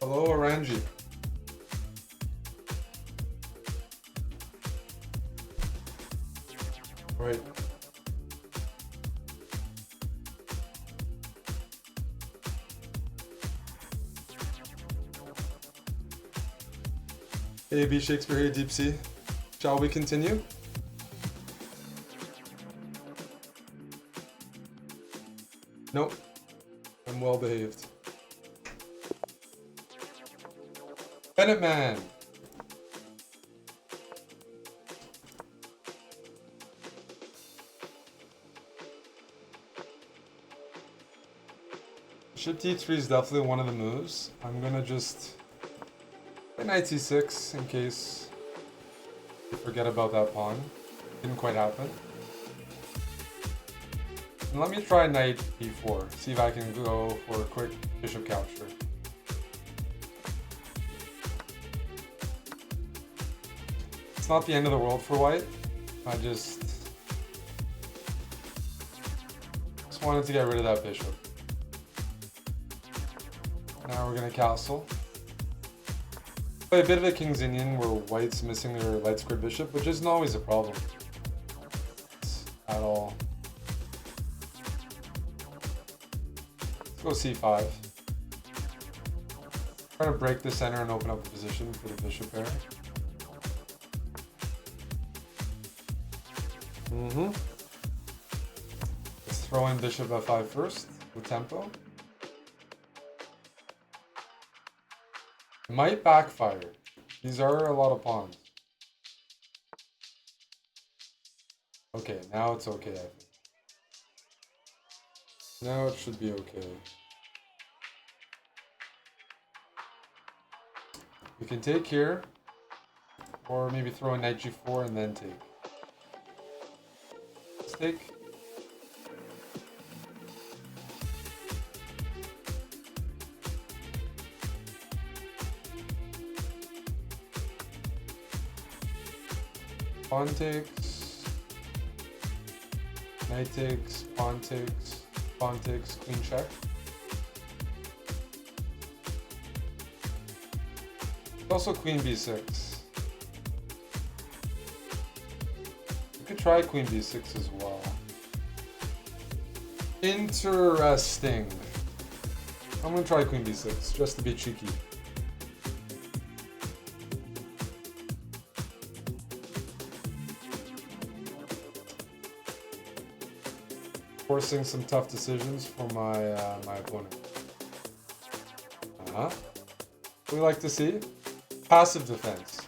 Hello, Orangi. Right. AB Shakespeare, hey Deep Sea. Shall we continue? Nope. I'm well behaved. Bennett Man. Bishop d3 is definitely one of the moves. I'm gonna just play knight c6 in case you forget about that pawn. Didn't quite happen. And let me try knight e4. See if I can go for a quick bishop capture. It's not the end of the world for white. I just wanted to get rid of that bishop. Now we're gonna castle. Play a bit of a King's Indian where white's missing their light squared bishop, which isn't always a problem at all. Let's go c5. Trying to break the center and open up the position for the bishop pair. Let's throw in bishop f5 first with tempo. Might backfire. These are a lot of pawns. Okay, now it's okay, I think. Now it should be okay. We can take here, or maybe throw a knight g4 and then take. Let's take. Pawn takes, knight takes, pawn takes, queen check. Also queen b6. We could try queen b6 as well. Interesting. I'm gonna try queen b6 just to be cheeky. Forcing some tough decisions for my my opponent. What do we like to see? Passive defense.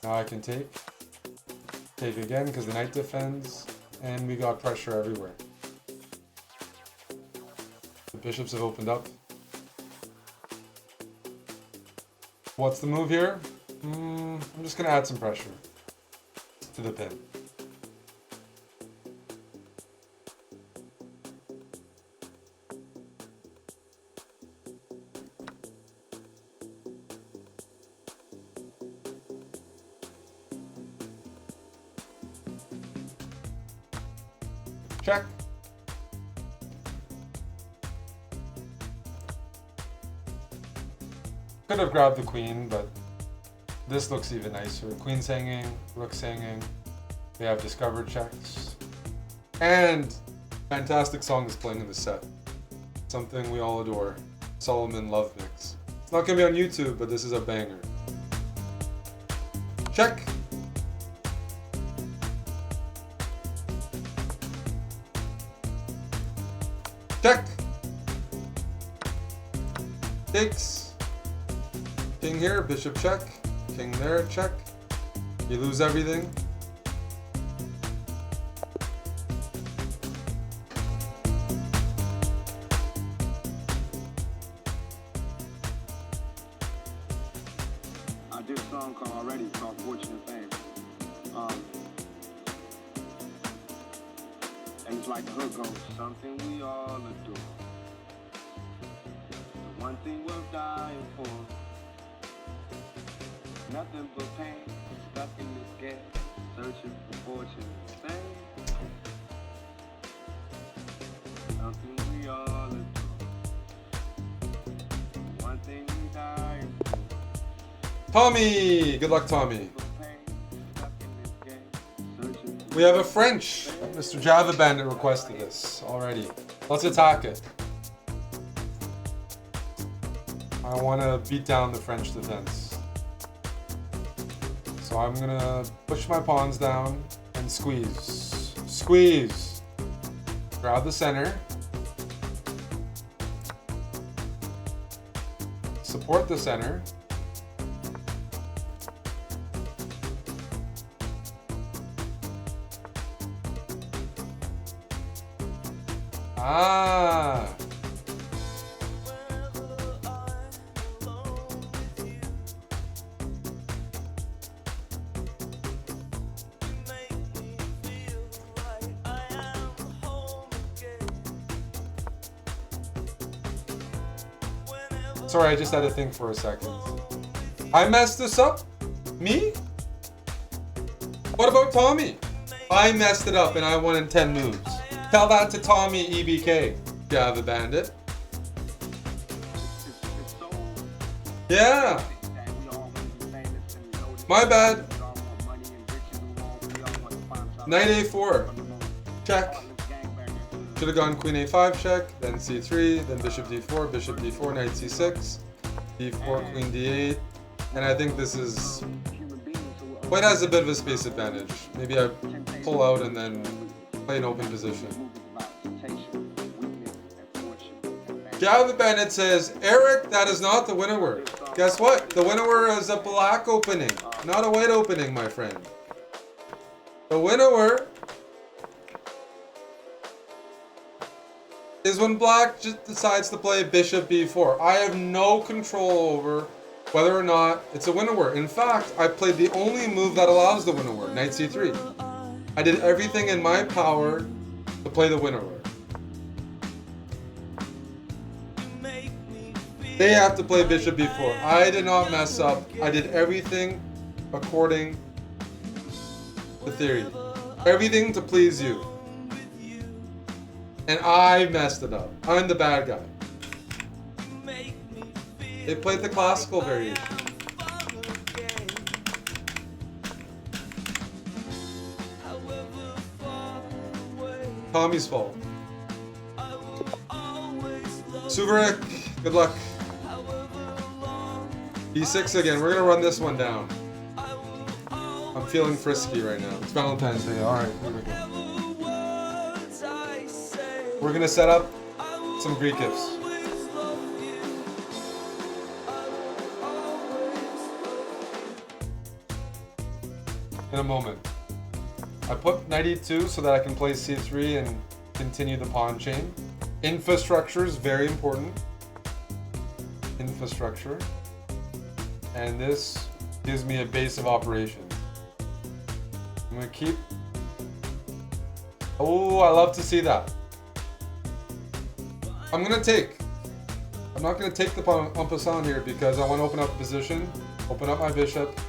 Now I can take again because the knight defends, and we got pressure everywhere. The bishops have opened up. What's the move here? I'm just gonna add some pressure to the pin. Check. Could have grabbed the queen, but this looks even nicer. Queen's hanging, rook's hanging. We have discovered checks. And fantastic song is playing in the set. Something we all adore. Solomon Love Mix. It's not gonna be on YouTube, but this is a banger. Check. Check. Takes. King here, bishop check. King there, check. You lose everything. I did a song called already called Fortune and Fame. And it's like the hook goes, something we all adore. The one thing we're dying for. Nothing but pain, stuck in this game, searching for fortune and fame. Something we all adore. The one thing we die Tommy! Good luck, Tommy. We have a French. Mr. Java Bandit requested this already. Let's attack it. I want to beat down the French defense. So I'm going to push my pawns down and squeeze. Squeeze. Grab the center. Support the center. Ah. Sorry, I just had to think for a second. I messed this up? Me? What about Tommy? I messed it up and I won in 10 moves. Tell that to Tommy EBK, Java Bandit. Yeah. My bad. Knight A4. Check. Should have gone Queen A5 check, then C3, then Bishop D4, Bishop D4, Knight C6, D4, Queen D8, and I think this is... White has a bit of a space advantage. Maybe I pull out and then play an open position. Java Bandit says, Eric, that is not the winner word. Guess what? The winner word is a black opening, not a white opening, my friend. The winner word is when black just decides to play Bishop B4. I have no control over whether or not it's a winnower. In fact, I played the only move that allows the winnower, Knight C3. I did everything in my power to play the winnower. They have to play Bishop B4. I did not mess up. I did everything according to theory. Everything to please you. And I messed it up. I'm the bad guy. They played the classical variation. Tommy's fault. Suvarik, good luck. B6 again. We're gonna run this one down. I'm feeling frisky right now. It's Valentine's Day. Alright, here we go. We're gonna set up some Greek gifts. In a moment. I put Knight E2 so that I can play C3 and continue the pawn chain. Infrastructure is very important. Infrastructure. And this gives me a base of operations. I'm gonna keep... Oh, I love to see that. I'm gonna take. I'm not gonna take the pawn en passant here because I want to open up a position, open up my bishop.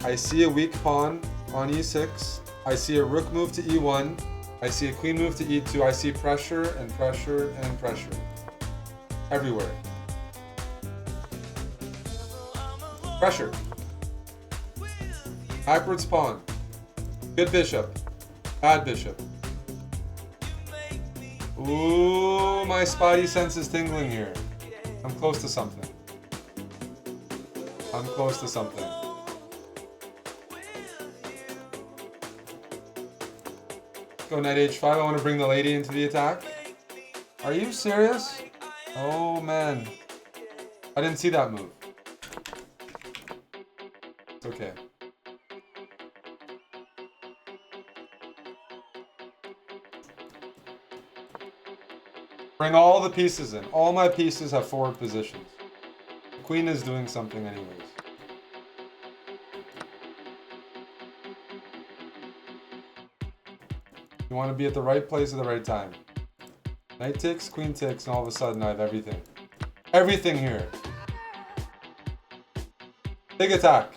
I see a weak pawn on E6. I see a rook move to E1. I see a queen move to E2. I see pressure and pressure and pressure. Everywhere. Pressure. Backwards pawn. Good bishop. Bad bishop. Ooh, my spidey sense is tingling here. I'm close to something. I'm close to something. Go Knight H5. I want to bring the lady into the attack. Are you serious? Oh man. I didn't see that move. It's okay. Bring all the pieces in. All my pieces have forward positions. The queen is doing something anyways. You want to be at the right place at the right time. Knight takes, queen takes, and all of a sudden I have everything. Everything here. Big attack.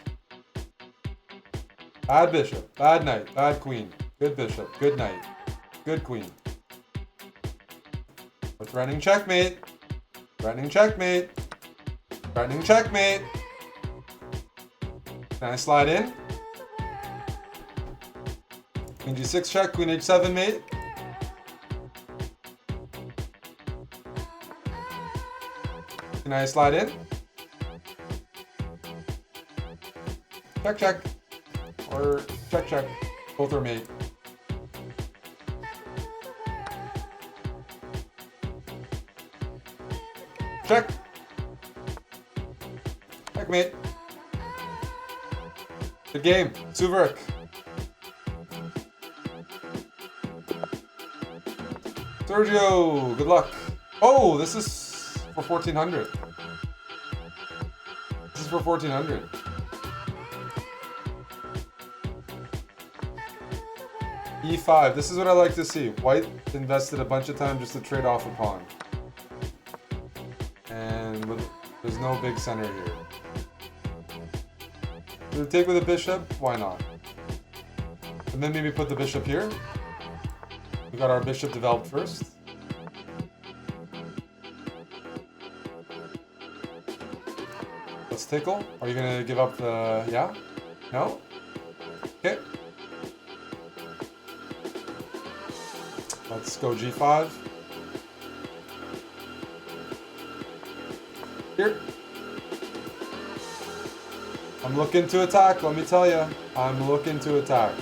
Bad bishop, bad knight, bad queen. Good bishop, good knight, good queen. Threatening checkmate. Threatening checkmate. Threatening checkmate. Can I slide in? Queen g6 check, queen h7 mate. Can I slide in? Check, check. Or check, check. Both are mate. Check. Checkmate. Good game. Suvarik. Sergio, good luck. Oh, this is for 1400. This is for 1400. E5. This is what I like to see. White invested a bunch of time just to trade off a pawn. And there's no big center here. Do we take with a bishop? Why not? And then maybe put the bishop here. We got our bishop developed first. Let's tickle. Are you gonna give up the... yeah? No? Okay. Let's go g5. Here. I'm looking to attack, let me tell you. I'm looking to attack.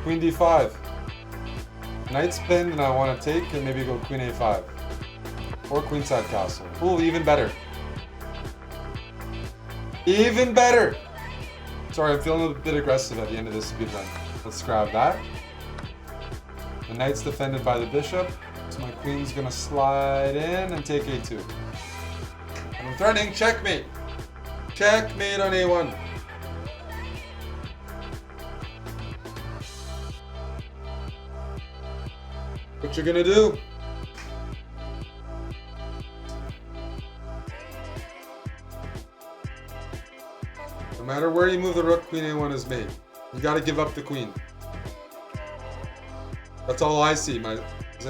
Queen d5. Knight's pinned and I want to take and maybe go queen a5. Or queenside castle. Ooh, even better. Even better! Sorry, I'm feeling a bit aggressive at the end of this speedrun. Let's grab that. The knight's defended by the bishop. So my queen's gonna slide in and take a2. And I'm threatening checkmate. Checkmate on a1. What you gonna do? No matter where you move the rook, queen a1 is made. You gotta give up the queen. That's all I see. Does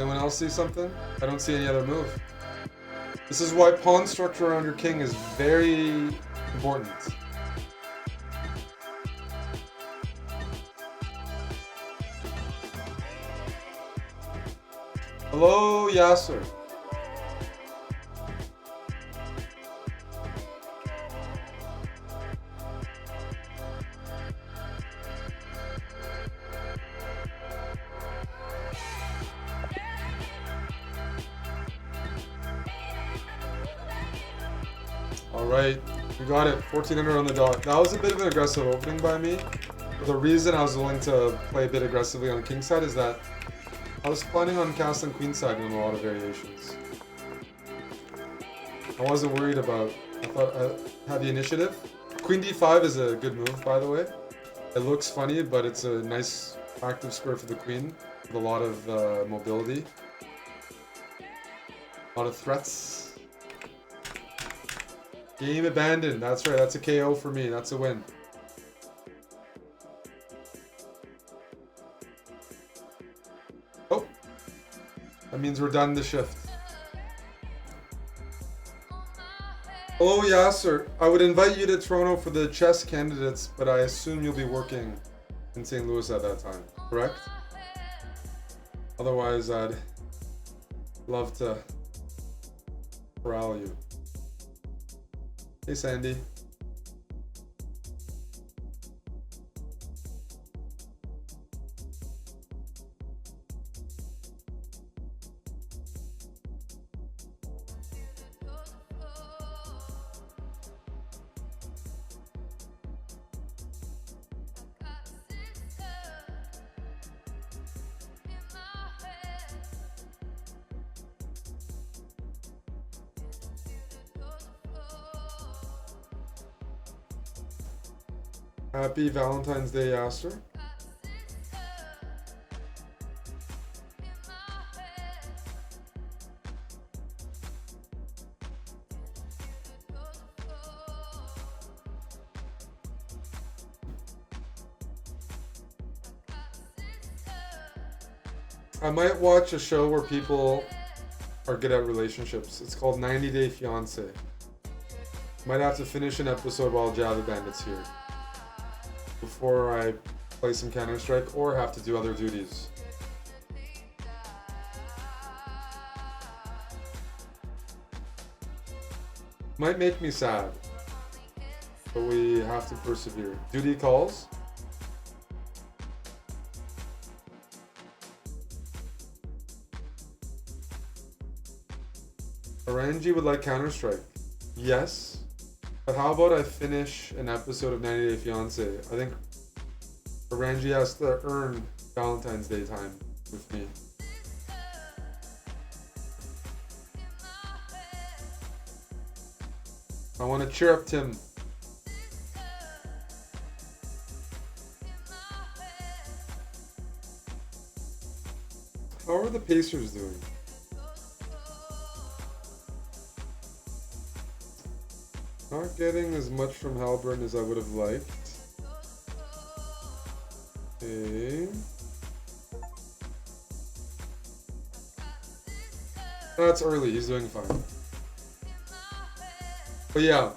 anyone else see something? I don't see any other move. This is why pawn structure around your king is very important. Hello, Yasser. Alright, we got it. 1400 on the dot. That was a bit of an aggressive opening by me. But the reason I was willing to play a bit aggressively on the king side is that I was planning on castling queenside in a lot of variations. I wasn't worried about... I thought I had the initiative. Queen d5 is a good move, by the way. It looks funny, but it's a nice active square for the queen with a lot of mobility. A lot of threats. Game abandoned. That's right. That's a KO for me. That's a win. Oh. That means we're done the shift. Hello, Yasser. I would invite you to Toronto for the chess candidates, but I assume you'll be working in St. Louis at that time, correct? Otherwise, I'd love to corral you. Hey, Sandy. Happy Valentine's Day, Yasser. I might watch a show where people are good at relationships. It's called 90 Day Fiance. Might have to finish an episode while Java Bandit's here before I play some Counter-Strike or have to do other duties. Might make me sad, but we have to persevere. Duty calls. Orangi would like Counter-Strike. Yes. But how about I finish an episode of 90 Day Fiance? I think Orangi has to earn Valentine's Day time with me. I want to cheer up Tim. How are the Pacers doing? Not getting as much from Halburn as I would have liked. Okay. That's early, he's doing fine. But yeah,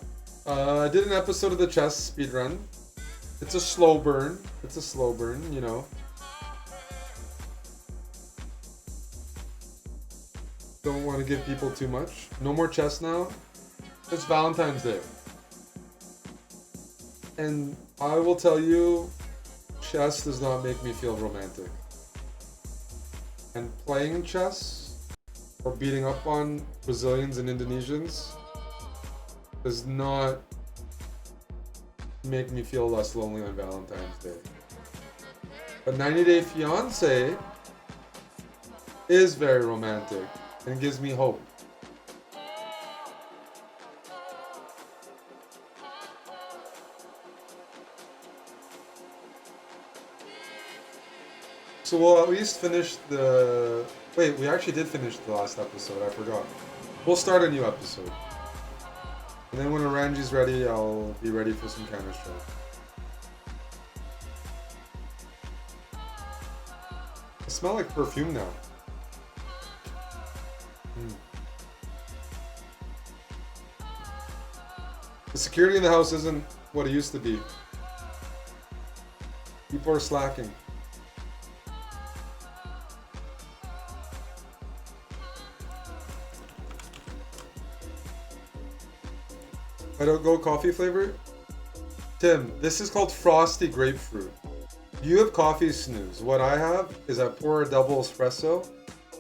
I did an episode of the chess speedrun. It's a slow burn. It's a slow burn, you know. Don't want to give people too much. No more chess now. It's Valentine's Day. And I will tell you, chess does not make me feel romantic. And playing chess or beating up on Brazilians and Indonesians does not make me feel less lonely on Valentine's Day. But 90 Day Fiance is very romantic and gives me hope. So we'll at least finish the... Wait, we actually did finish the last episode, I forgot. We'll start a new episode. And then when Orangi's ready, I'll be ready for some Counter-Strike. I smell like perfume now. The security in the house isn't what it used to be. People are slacking. I don't go coffee flavor. Tim, this is called frosty grapefruit. You have coffee snooze. What I have is I pour a double espresso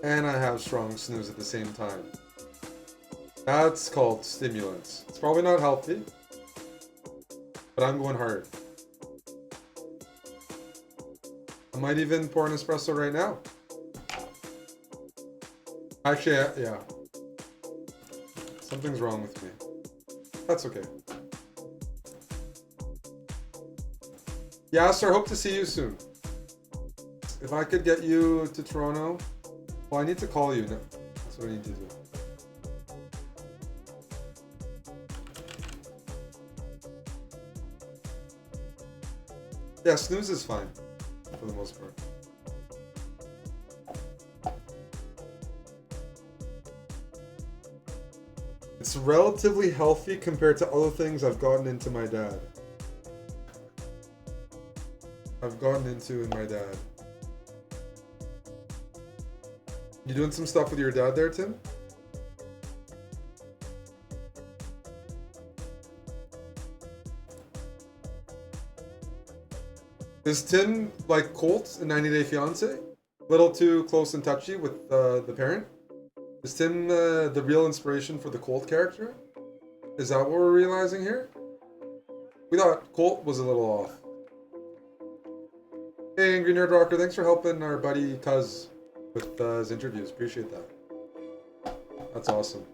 and I have strong snooze at the same time. That's called stimulants. It's probably not healthy, but I'm going hard. I might even pour an espresso right now. Actually, yeah. Something's wrong with me. That's okay. Yeah, sir, hope to see you soon. If I could get you to Toronto, well, I need to call you. That's what I need to do. Yeah, snooze is fine, for the most part. It's relatively healthy compared to other things I've gotten into my dad. In my dad. You doing some stuff with your dad there, Tim? Is Tim like Colt in 90 Day Fiance? Little too close and touchy with the parent? Is Tim the real inspiration for the Colt character? Is that what we're realizing here? We thought Colt was a little off. Hey, Angry Nerd Rocker, thanks for helping our buddy Cuz with his interviews. Appreciate that. That's awesome.